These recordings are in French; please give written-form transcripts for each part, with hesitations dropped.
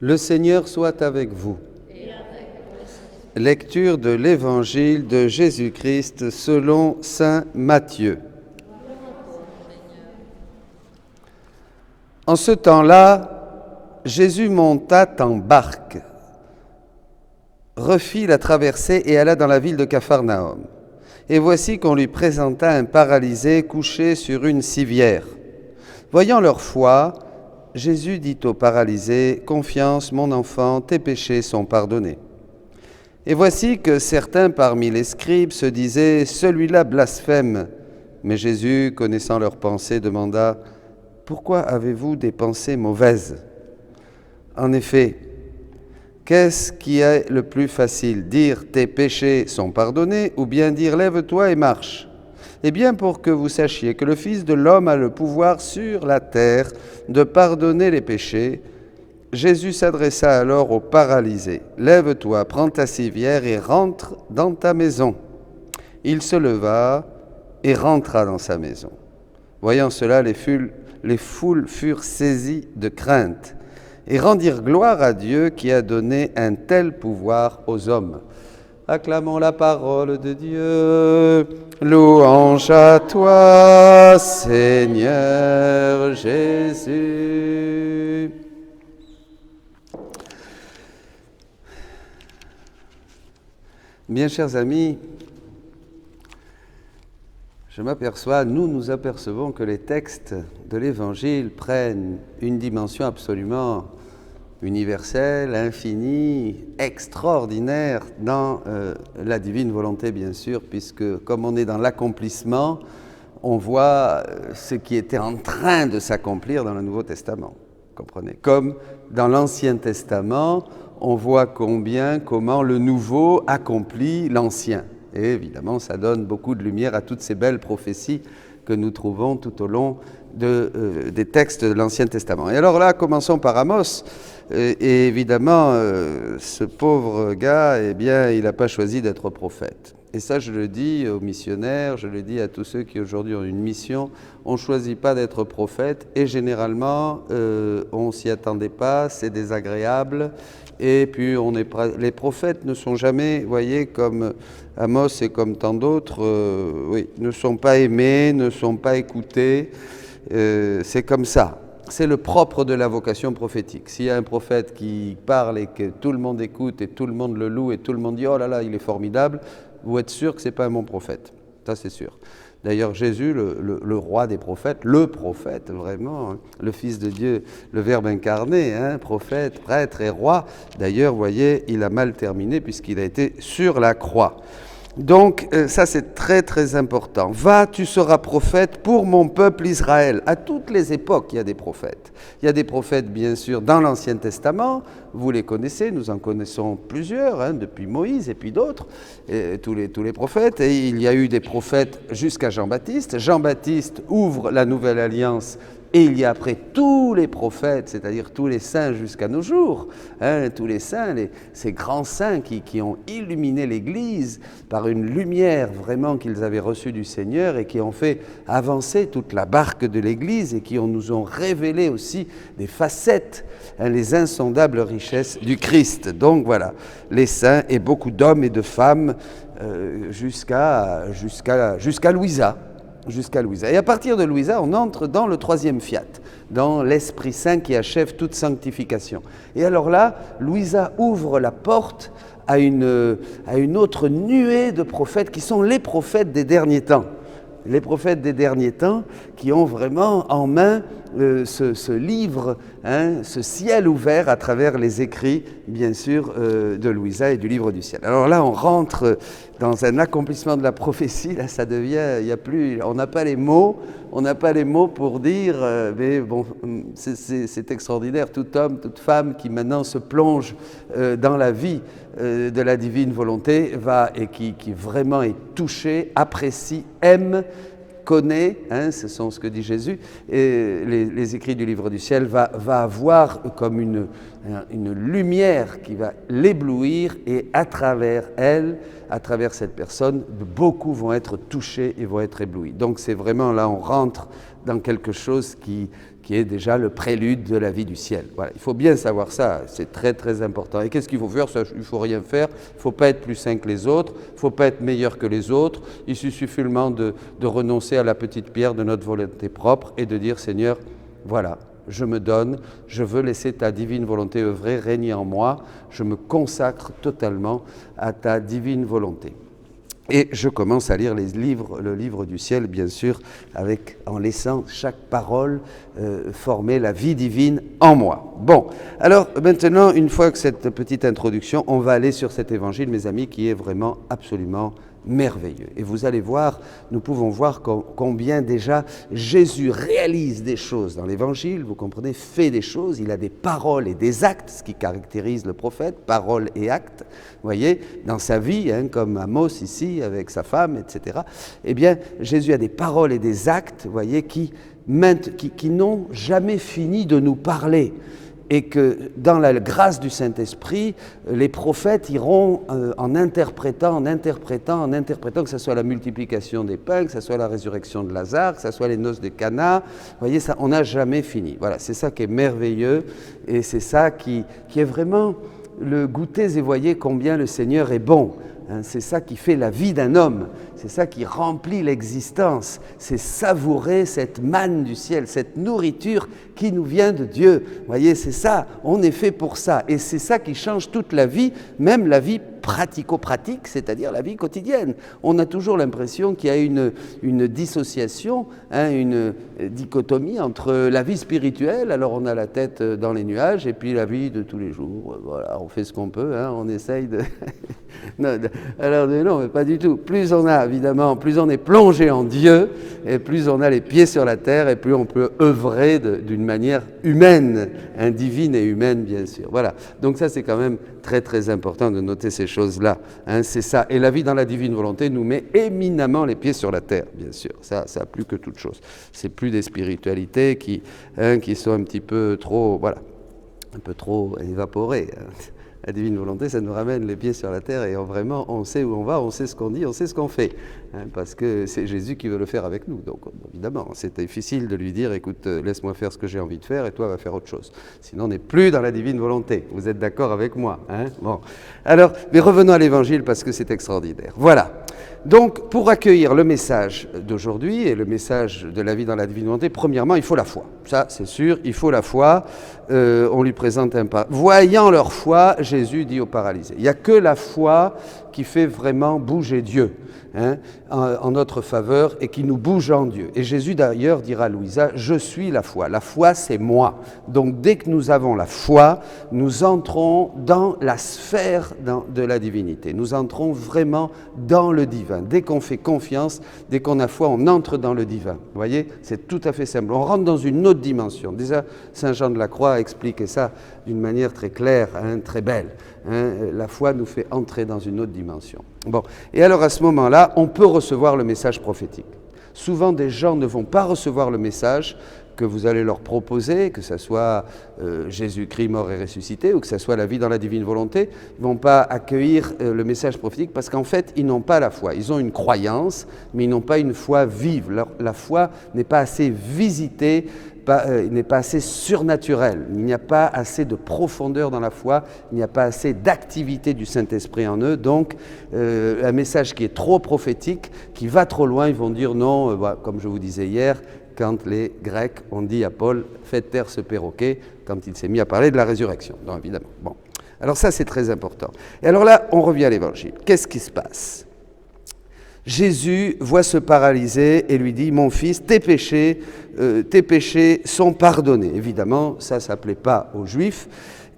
Le Seigneur soit avec vous. Lecture de l'Évangile de Jésus-Christ selon saint Matthieu. En ce temps-là, Jésus monta en barque, refit la traversée et alla dans la ville de Capharnaüm. Et voici qu'on lui présenta un paralysé couché sur une civière. Voyant leur foi, Jésus dit au paralysé, « Confiance, mon enfant, tes péchés sont pardonnés. » Et voici que certains parmi les scribes se disaient, « Celui-là blasphème. » Mais Jésus, connaissant leurs pensées, demanda, « Pourquoi avez-vous des pensées mauvaises ? En effet, qu'est-ce qui est le plus facile, dire « Tes péchés sont pardonnés » ou bien dire « Lève-toi et marche » ? Eh bien, pour que vous sachiez que le Fils de l'homme a le pouvoir sur la terre de pardonner les péchés, Jésus s'adressa alors au paralysé. « Lève-toi, prends ta civière et rentre dans ta maison. » Il se leva et rentra dans sa maison. Voyant cela, les foules furent saisies de crainte et rendirent gloire à Dieu qui a donné un tel pouvoir aux hommes. Acclamons la parole de Dieu. Louange à toi, Seigneur Jésus. Bien, chers amis, nous nous apercevons que les textes de l'Évangile prennent une dimension absolument universelle, infinie, extraordinaire dans la divine volonté, bien sûr, puisque comme on est dans l'accomplissement, on voit ce qui était en train de s'accomplir dans le Nouveau Testament, comprenez ? Comme dans l'Ancien Testament, on voit comment le Nouveau accomplit l'Ancien. Et évidemment, ça donne beaucoup de lumière à toutes ces belles prophéties que nous trouvons tout au long des textes de l'Ancien Testament. Et alors là, commençons par Amos. Et évidemment, ce pauvre gars, eh bien, il n'a pas choisi d'être prophète. Et ça, je le dis aux missionnaires, je le dis à tous ceux qui aujourd'hui ont une mission, on ne choisit pas d'être prophète et généralement, on ne s'y attendait pas, c'est désagréable. Et puis, les prophètes ne sont jamais, vous voyez, comme Amos et comme tant d'autres, ne sont pas aimés, ne sont pas écoutés. C'est comme ça. C'est le propre de la vocation prophétique. S'il y a un prophète qui parle et que tout le monde écoute et tout le monde le loue et tout le monde dit « Oh là là, il est formidable », vous êtes sûr que ce n'est pas un bon prophète. Ça, c'est sûr. D'ailleurs, Jésus, le roi des prophètes, le prophète, vraiment, le Fils de Dieu, le Verbe incarné, prophète, prêtre et roi. D'ailleurs, vous voyez, il a mal terminé puisqu'il a été sur la croix. Donc, ça c'est très très important. Va, tu seras prophète pour mon peuple Israël. À toutes les époques, il y a des prophètes. Il y a des prophètes, bien sûr, dans l'Ancien Testament. Vous les connaissez, nous en connaissons plusieurs, depuis Moïse et puis d'autres, tous les prophètes. Et il y a eu des prophètes jusqu'à Jean-Baptiste. Jean-Baptiste ouvre la Nouvelle Alliance. Et il y a après tous les prophètes, c'est-à-dire tous les saints jusqu'à nos jours, tous les saints, ces grands saints qui ont illuminé l'Église par une lumière vraiment qu'ils avaient reçue du Seigneur et qui ont fait avancer toute la barque de l'Église et qui nous ont révélé aussi des facettes, les insondables richesses du Christ. Donc voilà, les saints et beaucoup d'hommes et de femmes jusqu'à Louisa. Et à partir de Louisa, on entre dans le troisième fiat, dans l'Esprit Saint qui achève toute sanctification. Et alors là, Louisa ouvre la porte à une autre nuée de prophètes qui sont les prophètes des derniers temps. Les prophètes des derniers temps qui ont vraiment en main ce livre, ce ciel ouvert à travers les écrits, bien sûr, de Louisa et du livre du ciel. Alors là, on rentre dans un accomplissement de la prophétie. Là, ça devient, on n'a pas les mots pour dire, mais bon, c'est extraordinaire. Tout homme, toute femme qui maintenant se plonge dans la vie de la divine volonté et qui vraiment est touché, apprécie, aime, connaît, ce sont ce que dit Jésus, et les écrits du livre du ciel va avoir comme une lumière qui va l'éblouir et à travers elle, à travers cette personne, beaucoup vont être touchés et vont être éblouis. Donc c'est vraiment là, on rentre dans quelque chose qui qui est déjà le prélude de la vie du ciel. Voilà, il faut bien savoir ça, c'est très très important. Et qu'est-ce qu'il faut faire? Il ne faut rien faire, il ne faut pas être plus saint que les autres, il ne faut pas être meilleur que les autres, il suffit seulement de renoncer à la petite pierre de notre volonté propre et de dire Seigneur, voilà, je me donne, je veux laisser ta divine volonté œuvrer, régner en moi, je me consacre totalement à ta divine volonté. Et je commence à lire le livre du ciel, bien sûr, en laissant chaque parole former la vie divine en moi. Bon, alors maintenant, une fois que cette petite introduction, on va aller sur cet évangile, mes amis, qui est vraiment absolument merveilleux. Et vous allez voir, nous pouvons voir combien déjà Jésus réalise des choses dans l'évangile, vous comprenez, fait des choses, il a des paroles et des actes, ce qui caractérise le prophète, paroles et actes, vous voyez, dans sa vie, comme Amos ici, avec sa femme, etc. Eh bien, Jésus a des paroles et des actes, vous voyez, qui n'ont jamais fini de nous parler. Et que dans la grâce du Saint-Esprit, les prophètes iront en interprétant, que ce soit la multiplication des pains, que ce soit la résurrection de Lazare, que ce soit les noces de Cana. Vous voyez, ça, on n'a jamais fini. Voilà, c'est ça qui est merveilleux et c'est ça qui est vraiment le goûter et voyez combien le Seigneur est bon. C'est ça qui fait la vie d'un homme, c'est ça qui remplit l'existence, c'est savourer cette manne du ciel, cette nourriture qui nous vient de Dieu. Vous voyez, c'est ça, on est fait pour ça. Et c'est ça qui change toute la vie, même la vie pratico-pratique, c'est-à-dire la vie quotidienne. On a toujours l'impression qu'il y a une dissociation, une dichotomie entre la vie spirituelle, alors on a la tête dans les nuages, et puis la vie de tous les jours. Voilà, on fait ce qu'on peut, on essaye de... Alors non, mais pas du tout. Plus on a, évidemment, plus on est plongé en Dieu, et plus on a les pieds sur la terre, et plus on peut œuvrer d'une manière humaine, divine et humaine, bien sûr. Voilà. Donc ça, c'est quand même très, très important de noter ces choses-là. C'est ça. Et la vie dans la divine volonté nous met éminemment les pieds sur la terre, bien sûr. Ça plus que toute chose. C'est plus des spiritualités qui sont un petit peu trop, voilà, un peu trop évaporées. La divine volonté, ça nous ramène les pieds sur la terre et vraiment, on sait où on va, on sait ce qu'on dit, on sait ce qu'on fait. Parce que c'est Jésus qui veut le faire avec nous. Donc, évidemment, c'est difficile de lui dire, écoute, laisse-moi faire ce que j'ai envie de faire et toi, va faire autre chose. Sinon, on n'est plus dans la divine volonté. Vous êtes d'accord avec moi, Bon. Alors, mais revenons à l'évangile parce que c'est extraordinaire. Voilà. Donc, pour accueillir le message d'aujourd'hui et le message de la vie dans la divine volonté, premièrement, il faut la foi. Ça, c'est sûr, il faut la foi. On lui présente un pas. Voyant leur foi, Jésus dit aux paralysés. Il n'y a que la foi qui fait vraiment bouger Dieu en notre faveur et qui nous bouge en Dieu. Et Jésus d'ailleurs dira à Louisa, je suis la foi. La foi, c'est moi. Donc dès que nous avons la foi, nous entrons dans la sphère de la divinité. Nous entrons vraiment dans le divin. Dès qu'on fait confiance, dès qu'on a foi, on entre dans le divin. Vous voyez, c'est tout à fait simple. On rentre dans une autre dimension. Déjà, Saint Jean de la Croix a expliqué ça d'une manière très claire, très belle. La foi nous fait entrer dans une autre dimension. Bon, et alors à ce moment-là, on peut recevoir le message prophétique. Souvent, des gens ne vont pas recevoir le message que vous allez leur proposer, que ce soit Jésus-Christ mort et ressuscité, ou que ce soit la vie dans la divine volonté, ils ne vont pas accueillir le message prophétique parce qu'en fait, ils n'ont pas la foi. Ils ont une croyance, mais ils n'ont pas une foi vive. La foi n'est pas assez visitée, n'est pas assez surnaturel, il n'y a pas assez de profondeur dans la foi, il n'y a pas assez d'activité du Saint-Esprit en eux, donc un message qui est trop prophétique, qui va trop loin, ils vont dire non, comme je vous disais hier, quand les Grecs ont dit à Paul « faites taire ce perroquet », quand il s'est mis à parler de la résurrection, donc évidemment. Bon. Alors ça c'est très important. Et alors là, on revient à l'Évangile. Qu'est-ce qui se passe ? Jésus voit ce paralysé et lui dit « Mon fils, tes péchés sont pardonnés ». Évidemment, ça ne plaît pas aux Juifs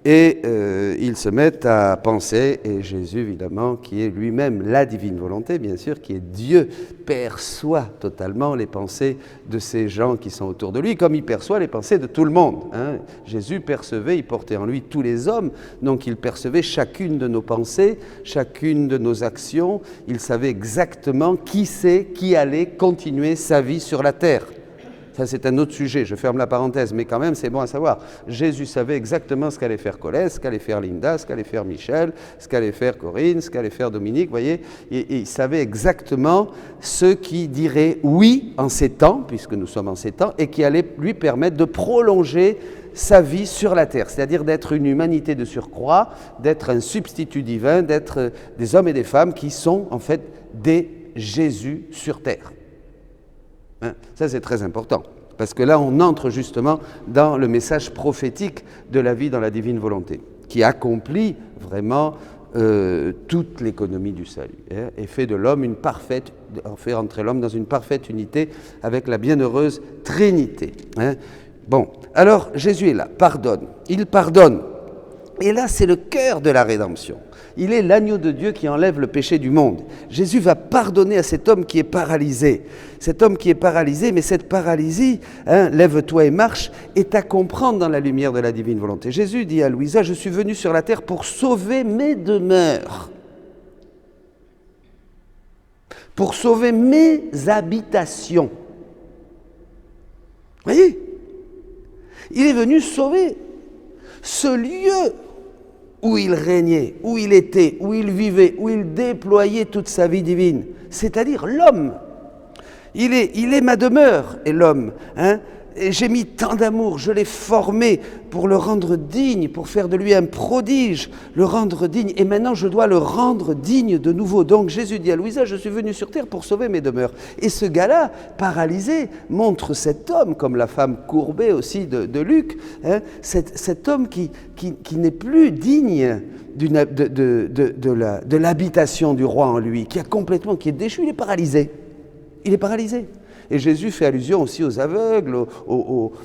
et ils se mettent à penser, et Jésus évidemment, qui est lui-même la divine volonté, bien sûr, qui est Dieu, perçoit totalement les pensées de ces gens qui sont autour de lui, comme il perçoit les pensées de tout le monde. Jésus percevait, il portait en lui tous les hommes, donc il percevait chacune de nos pensées, chacune de nos actions, il savait exactement qui allait continuer sa vie sur la terre. Ça, c'est un autre sujet, je ferme la parenthèse, mais quand même, c'est bon à savoir. Jésus savait exactement ce qu'allait faire Colette, ce qu'allait faire Linda, ce qu'allait faire Michel, ce qu'allait faire Corinne, ce qu'allait faire Dominique, vous voyez. Et il savait exactement ce qui dirait oui en ces temps, puisque nous sommes en ces temps, et qui allait lui permettre de prolonger sa vie sur la terre, c'est-à-dire d'être une humanité de surcroît, d'être un substitut divin, d'être des hommes et des femmes qui sont en fait des Jésus sur terre. Hein? Ça, c'est très important, parce que là, on entre justement dans le message prophétique de la vie dans la divine volonté, qui accomplit vraiment toute l'économie du salut, hein, et fait de l'homme fait entrer l'homme dans une parfaite unité avec la bienheureuse Trinité. Hein. Bon, alors Jésus est là, pardonne, il pardonne. Et là, c'est le cœur de la rédemption. Il est l'agneau de Dieu qui enlève le péché du monde. Jésus va pardonner à cet homme qui est paralysé. Cet homme qui est paralysé, mais cette paralysie, hein, lève-toi et marche, est à comprendre dans la lumière de la divine volonté. Jésus dit à Louisa, je suis venu sur la terre pour sauver mes demeures, pour sauver mes habitations. Vous voyez ? Il est venu sauver ce lieu où il régnait, où il était, où il vivait, où il déployait toute sa vie divine, c'est-à-dire l'homme. Il est ma demeure, et l'homme. Hein? Et j'ai mis tant d'amour, je l'ai formé pour le rendre digne, pour faire de lui un prodige, le rendre digne. Et maintenant, je dois le rendre digne de nouveau. Donc Jésus dit à Louisa, je suis venu sur terre pour sauver mes demeures. Et ce gars-là, paralysé, montre cet homme, comme la femme courbée aussi de Luc, hein, cet homme qui n'est plus digne de l'habitation du roi en lui, qui est déchu, il est paralysé. Il est paralysé. Et Jésus fait allusion aussi aux aveugles, aux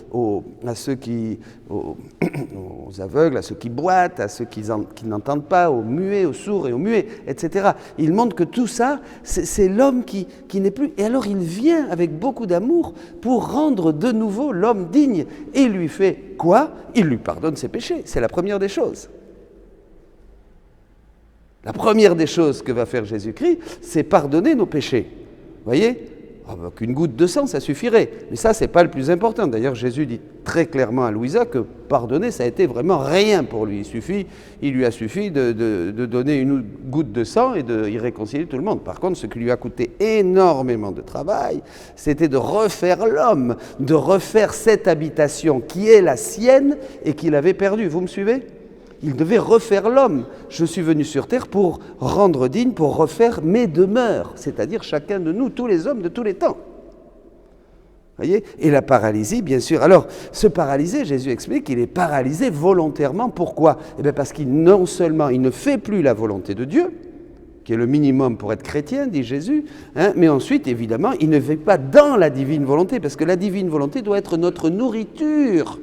aveugles, à ceux qui boitent, à ceux qui n'entendent pas, aux muets, aux sourds et aux muets, etc. Il montre que tout ça, c'est l'homme qui n'est plus. Et alors il vient avec beaucoup d'amour pour rendre de nouveau l'homme digne. Et il lui fait quoi ? Il lui pardonne ses péchés. C'est la première des choses. La première des choses que va faire Jésus-Christ, c'est pardonner nos péchés. Vous voyez ? Qu'une goutte de sang, ça suffirait. Mais ça, ce n'est pas le plus important. D'ailleurs, Jésus dit très clairement à Louisa que pardonner, ça a été vraiment rien pour lui. Il lui a suffi de donner une goutte de sang et d'y réconcilier tout le monde. Par contre, ce qui lui a coûté énormément de travail, c'était de refaire l'homme, de refaire cette habitation qui est la sienne et qu'il avait perdue. Vous me suivez ? Il devait refaire l'homme. Je suis venu sur terre pour rendre digne, pour refaire mes demeures, c'est-à-dire chacun de nous, tous les hommes de tous les temps. Voyez ? Et la paralysie, bien sûr. Alors, ce paralysé, Jésus explique qu'il est paralysé volontairement. Pourquoi ? Eh bien parce qu'il non seulement il ne fait plus la volonté de Dieu, qui est le minimum pour être chrétien, dit Jésus, hein, mais ensuite, évidemment, il ne vit pas dans la divine volonté, parce que la divine volonté doit être notre nourriture.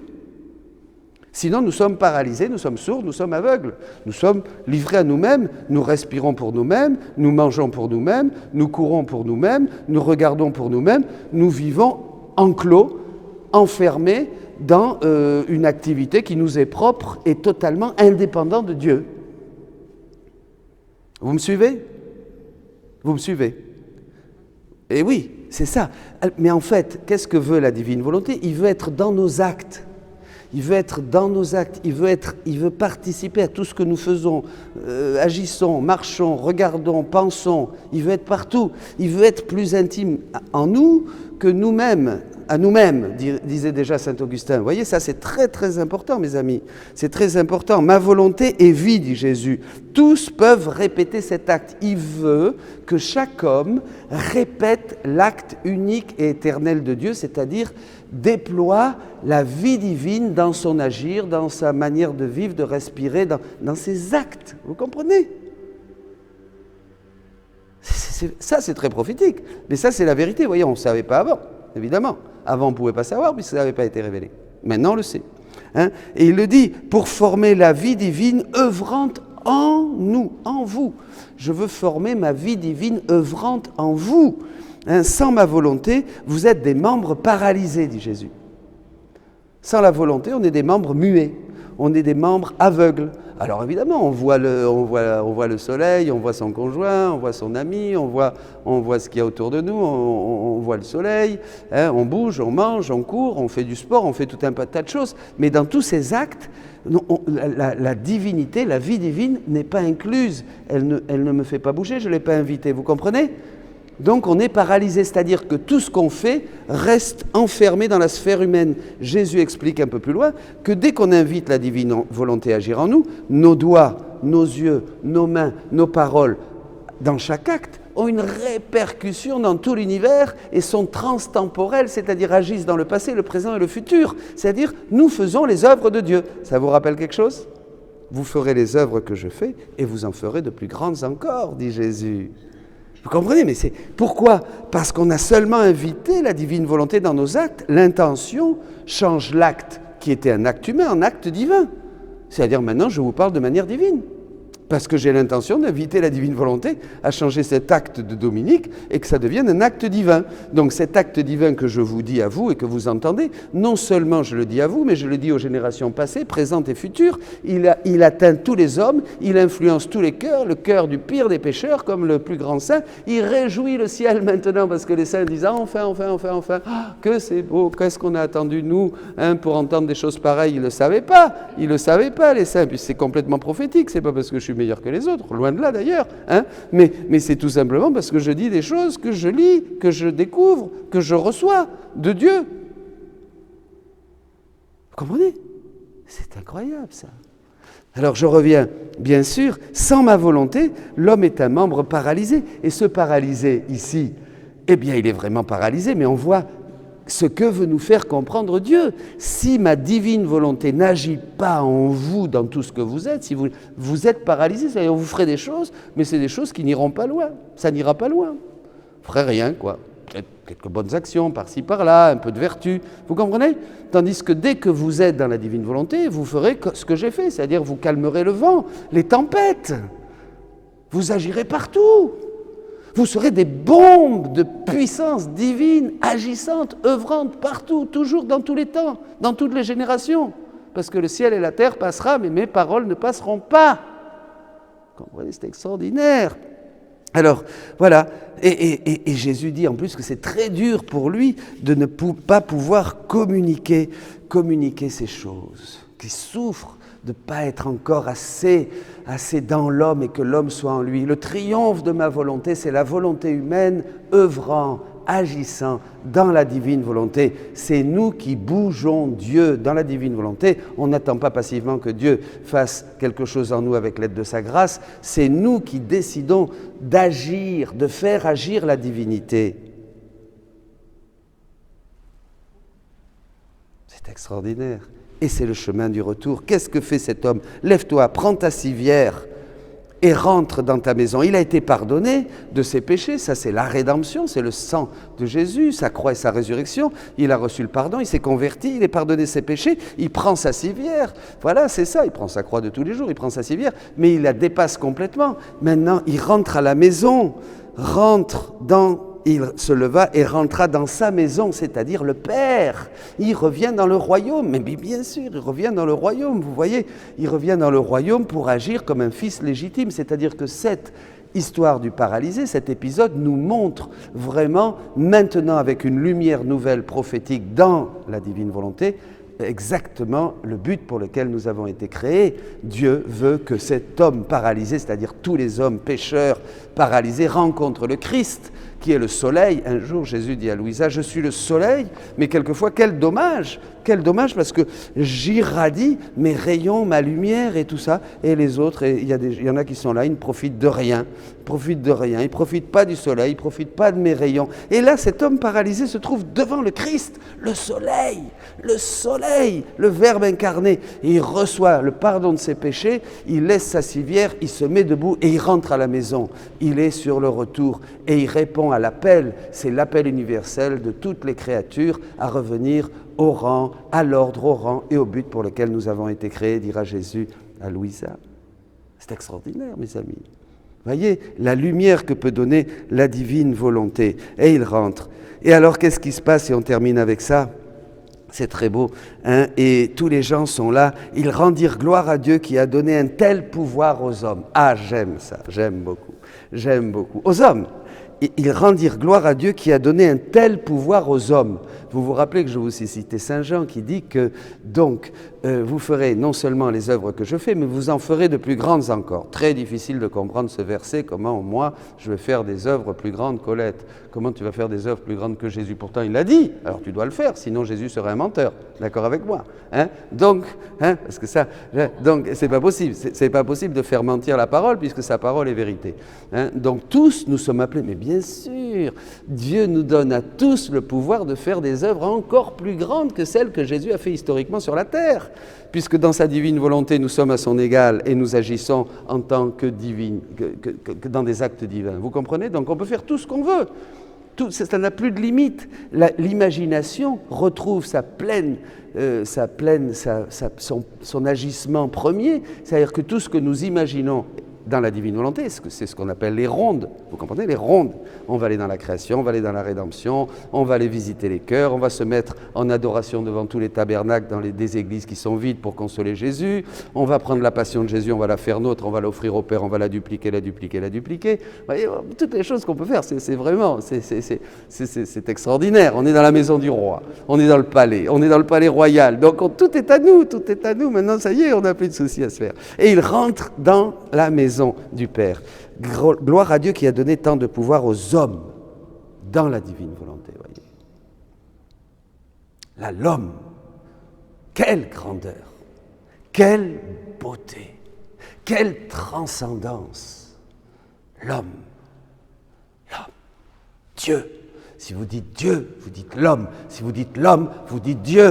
Sinon, nous sommes paralysés, nous sommes sourds, nous sommes aveugles. Nous sommes livrés à nous-mêmes, nous respirons pour nous-mêmes, nous mangeons pour nous-mêmes, nous courons pour nous-mêmes, nous regardons pour nous-mêmes, nous vivons enclos, enfermés dans une activité qui nous est propre et totalement indépendante de Dieu. Vous me suivez ? Vous me suivez ? Et oui, c'est ça. Mais en fait, qu'est-ce que veut la divine volonté ? Il veut être dans nos actes. Il veut être dans nos actes, il veut participer à tout ce que nous faisons, agissons, marchons, regardons, pensons. Il veut être partout. Il veut être plus intime en nous que nous-mêmes, à nous-mêmes, disait déjà saint Augustin. Vous voyez, ça c'est très très important, mes amis. C'est très important. Ma volonté est vie, dit Jésus. Tous peuvent répéter cet acte. Il veut que chaque homme répète l'acte unique et éternel de Dieu, c'est-à-dire déploie la vie divine dans son agir, dans sa manière de vivre, de respirer, dans ses actes. Vous comprenez ? Ça, c'est très prophétique. Mais ça, c'est la vérité. Vous voyez, on ne savait pas avant, évidemment. Avant, on ne pouvait pas savoir, puisque ça n'avait pas été révélé. Maintenant, on le sait. Hein ? Et il le dit, pour former la vie divine œuvrante en nous, en vous. Je veux former ma vie divine œuvrante en vous. Hein, sans ma volonté, vous êtes des membres paralysés, dit Jésus. Sans la volonté, on est des membres muets, on est des membres aveugles, Alors évidemment, on voit le soleil, on voit son conjoint, on voit son ami, on voit ce qu'il y a autour de nous, on voit le soleil, hein, on bouge, on mange, on court, on fait du sport, on fait tout un tas de choses. Mais dans tous ces actes, la divinité, la vie divine n'est pas incluse. Elle ne me fait pas bouger, je ne l'ai pas invitée. Vous comprenez ? Donc on est paralysé, c'est-à-dire que tout ce qu'on fait reste enfermé dans la sphère humaine. Jésus explique un peu plus loin que dès qu'on invite la divine volonté à agir en nous, nos doigts, nos yeux, nos mains, nos paroles, dans chaque acte, ont une répercussion dans tout l'univers et sont transtemporelles, c'est-à-dire agissent dans le passé, le présent et le futur. C'est-à-dire, nous faisons les œuvres de Dieu. Ça vous rappelle quelque chose ? Vous ferez les œuvres que je fais et vous en ferez de plus grandes encore, dit Jésus. Vous comprenez ? Mais c'est pourquoi ? Parce qu'on a seulement invité la divine volonté dans nos actes. L'intention change l'acte qui était un acte humain en acte divin. C'est-à-dire maintenant, je vous parle de manière divine. Parce que j'ai l'intention d'inviter la divine volonté à changer cet acte de Dominique et que ça devienne un acte divin. Donc cet acte divin que je vous dis à vous et que vous entendez, non seulement je le dis à vous, mais je le dis aux générations passées, présentes et futures, il atteint tous les hommes, il influence tous les cœurs, le cœur du pire des pécheurs comme le plus grand saint. Il réjouit le ciel maintenant parce que les saints disent « enfin, que c'est beau, qu'est-ce qu'on a attendu nous pour entendre des choses pareilles ?» Ils ne le savaient pas les saints, puis c'est complètement prophétique, c'est pas parce que je suis meilleur que les autres, loin de là d'ailleurs, hein, mais c'est tout simplement parce que je dis des choses que je lis, que je découvre, que je reçois de Dieu. Vous comprenez ? C'est incroyable ça. Alors je reviens, bien sûr, sans ma volonté, l'homme est un membre paralysé. Et ce paralysé ici, eh bien il est vraiment paralysé, mais on voit ce que veut nous faire comprendre Dieu. Si ma divine volonté n'agit pas en vous dans tout ce que vous êtes, si vous êtes paralysé, c'est-à-dire vous ferez des choses, mais c'est des choses qui n'iront pas loin. Ça n'ira pas loin. Vous ferez rien, quoi. Peut-être quelques bonnes actions par-ci, par-là, un peu de vertu. Vous comprenez ? Tandis que dès que vous êtes dans la divine volonté, vous ferez ce que j'ai fait, c'est-à-dire vous calmerez le vent, les tempêtes. Vous agirez partout. Vous serez des bombes de puissance divine, agissantes, œuvrantes, partout, toujours, dans tous les temps, dans toutes les générations. Parce que le ciel et la terre passera, mais mes paroles ne passeront pas. Vous comprenez, c'est extraordinaire. Alors, voilà. Et Jésus dit en plus que c'est très dur pour lui de ne pas pouvoir communiquer ces choses, qu'il souffre de ne pas être encore assez dans l'homme et que l'homme soit en lui. Le triomphe de ma volonté, c'est la volonté humaine œuvrant, agissant dans la divine volonté. C'est nous qui bougeons Dieu dans la divine volonté. On n'attend pas passivement que Dieu fasse quelque chose en nous avec l'aide de sa grâce. C'est nous qui décidons d'agir, de faire agir la divinité. C'est extraordinaire. Et c'est le chemin du retour. Qu'est-ce que fait cet homme ? Lève-toi, prends ta civière et rentre dans ta maison. Il a été pardonné de ses péchés, ça c'est la rédemption, c'est le sang de Jésus, sa croix et sa résurrection. Il a reçu le pardon, il s'est converti, il est pardonné de ses péchés, il prend sa civière. Voilà, c'est ça, il prend sa croix de tous les jours, il prend sa civière, mais il la dépasse complètement. Maintenant, il rentre à la maison, il se leva et rentra dans sa maison, c'est-à-dire le Père. Il revient dans le royaume, mais bien sûr, il revient dans le royaume, vous voyez, il revient dans le royaume pour agir comme un fils légitime, c'est-à-dire que cette histoire du paralysé, cet épisode nous montre vraiment, maintenant avec une lumière nouvelle prophétique dans la divine volonté, exactement le but pour lequel nous avons été créés. Dieu veut que cet homme paralysé, c'est-à-dire tous les hommes pécheurs paralysés, rencontrent le Christ, qui est le soleil. Un jour, Jésus dit à Louisa, « Je suis le soleil », mais quelquefois, quel dommage, parce que j'irradie mes rayons, ma lumière et tout ça, et les autres, il y en a qui sont là, ils ne profitent de rien, ils ne profitent pas du soleil, ils ne profitent pas de mes rayons. Et là, cet homme paralysé se trouve devant le Christ, le soleil, le Verbe incarné. Et il reçoit le pardon de ses péchés, il laisse sa civière, il se met debout et il rentre à la maison. Il est sur le retour et il répond à l'appel, c'est l'appel universel de toutes les créatures à revenir au rang, à l'ordre, au rang et au but pour lequel nous avons été créés, dira Jésus à Louisa. C'est extraordinaire, mes amis. Voyez, la lumière que peut donner la divine volonté. Et il rentre. Et alors, qu'est-ce qui se passe? Et on termine avec ça. C'est très beau, hein? Et tous les gens sont là. Ils rendirent gloire à Dieu qui a donné un tel pouvoir aux hommes. Ah, j'aime ça, j'aime beaucoup. Aux hommes. Ils rendirent gloire à Dieu qui a donné un tel pouvoir aux hommes. Vous vous rappelez que je vous ai cité Saint Jean qui dit que donc vous ferez non seulement les œuvres que je fais, mais vous en ferez de plus grandes encore. Très difficile de comprendre ce verset, comment moi je vais faire des œuvres plus grandes, Colette. Comment tu vas faire des œuvres plus grandes que Jésus? Pourtant il l'a dit, alors tu dois le faire, sinon Jésus serait un menteur. D'accord avec moi, hein? Donc, parce que ça, donc c'est pas possible. C'est pas possible de faire mentir la parole puisque sa parole est vérité. Hein? Donc tous nous sommes appelés, mais bien sûr, Dieu nous donne à tous le pouvoir de faire des œuvres encore plus grandes que celles que Jésus a fait historiquement sur la terre, puisque dans sa divine volonté, nous sommes à son égal et nous agissons en tant que divine, que dans des actes divins. Vous comprenez? Donc on peut faire tout ce qu'on veut. Ça n'a plus de limite. L'imagination retrouve son agissement premier, c'est-à-dire que tout ce que nous imaginons dans la divine volonté, c'est ce qu'on appelle les rondes. Vous comprenez? Les rondes. On va aller dans la création, on va aller dans la rédemption, on va aller visiter les cœurs, on va se mettre en adoration devant tous les tabernacles dans des églises qui sont vides pour consoler Jésus, on va prendre la passion de Jésus, on va la faire nôtre, on va l'offrir au Père, on va la dupliquer. Vous voyez, toutes les choses qu'on peut faire, c'est vraiment, c'est extraordinaire. On est dans la maison du roi, on est dans le palais royal, donc tout est à nous, maintenant ça y est, on n'a plus de soucis à se faire. Et il rentre dans la maison du Père. Gloire à Dieu qui a donné tant de pouvoir aux hommes dans la divine volonté. Voyez. Là, l'homme, quelle grandeur, quelle beauté, quelle transcendance. L'homme, Dieu. Si vous dites Dieu, vous dites l'homme. Si vous dites l'homme, vous dites Dieu. Il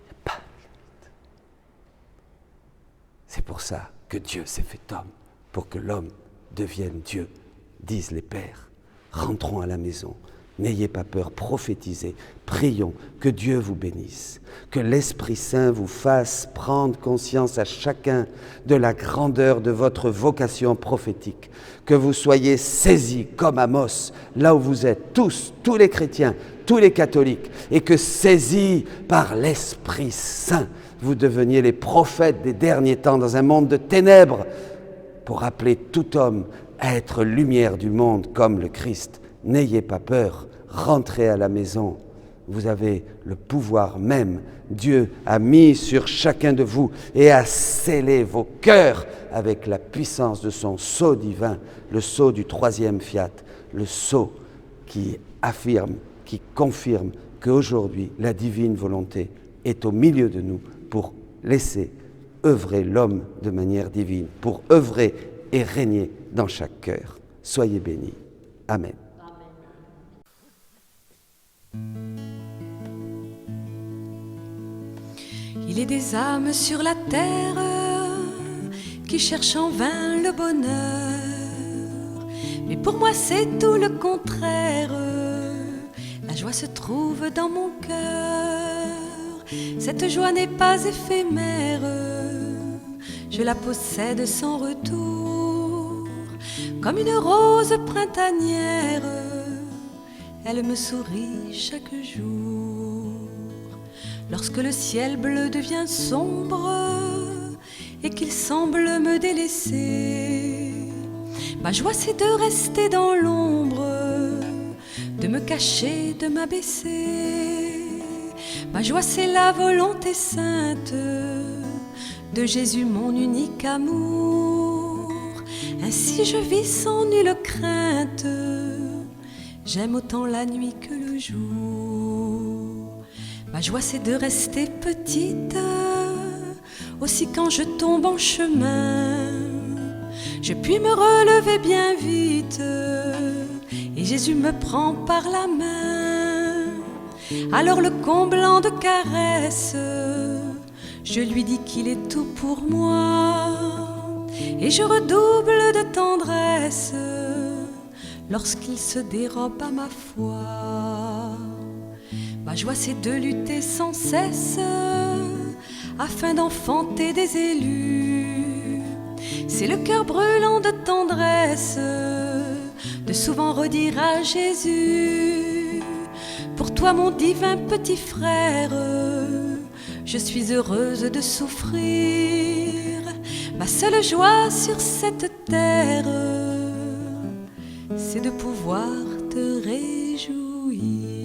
n'y a pas de limite. C'est pour ça que Dieu s'est fait homme, pour que l'homme devienne Dieu, disent les pères. Rentrons à la maison, n'ayez pas peur, prophétisez, prions, que Dieu vous bénisse, que l'Esprit Saint vous fasse prendre conscience à chacun de la grandeur de votre vocation prophétique, que vous soyez saisis comme Amos, là où vous êtes, tous les chrétiens, tous les catholiques, et que saisis par l'Esprit Saint, vous deveniez les prophètes des derniers temps dans un monde de ténèbres pour appeler tout homme à être lumière du monde comme le Christ. N'ayez pas peur, rentrez à la maison. Vous avez le pouvoir même. Dieu a mis sur chacun de vous et a scellé vos cœurs avec la puissance de son sceau divin, le sceau du troisième fiat, le sceau qui affirme, qui confirme qu'aujourd'hui la divine volonté est au milieu de nous pour laisser œuvrer l'homme de manière divine, pour œuvrer et régner dans chaque cœur. Soyez bénis. Amen. Il est des âmes sur la terre qui cherchent en vain le bonheur. Mais pour moi c'est tout le contraire. La joie se trouve dans mon cœur. Cette joie n'est pas éphémère. Je la possède sans retour. Comme une rose printanière, elle me sourit chaque jour. Lorsque le ciel bleu devient sombre et qu'il semble me délaisser, ma joie c'est de rester dans l'ombre, de me cacher, de m'abaisser. Ma joie c'est la volonté sainte de Jésus mon unique amour. Ainsi je vis sans nulle crainte, j'aime autant la nuit que le jour. Ma joie c'est de rester petite, aussi quand je tombe en chemin, je puis me relever bien vite, et Jésus me prend par la main. Alors le comblant de caresses, je lui dis qu'il est tout pour moi, et je redouble de tendresse lorsqu'il se dérobe à ma foi. Ma joie c'est de lutter sans cesse afin d'enfanter des élus. C'est le cœur brûlant de tendresse de souvent redire à Jésus: pour toi toi mon divin petit frère, je suis heureuse de souffrir. Ma seule joie sur cette terre, c'est de pouvoir te réjouir.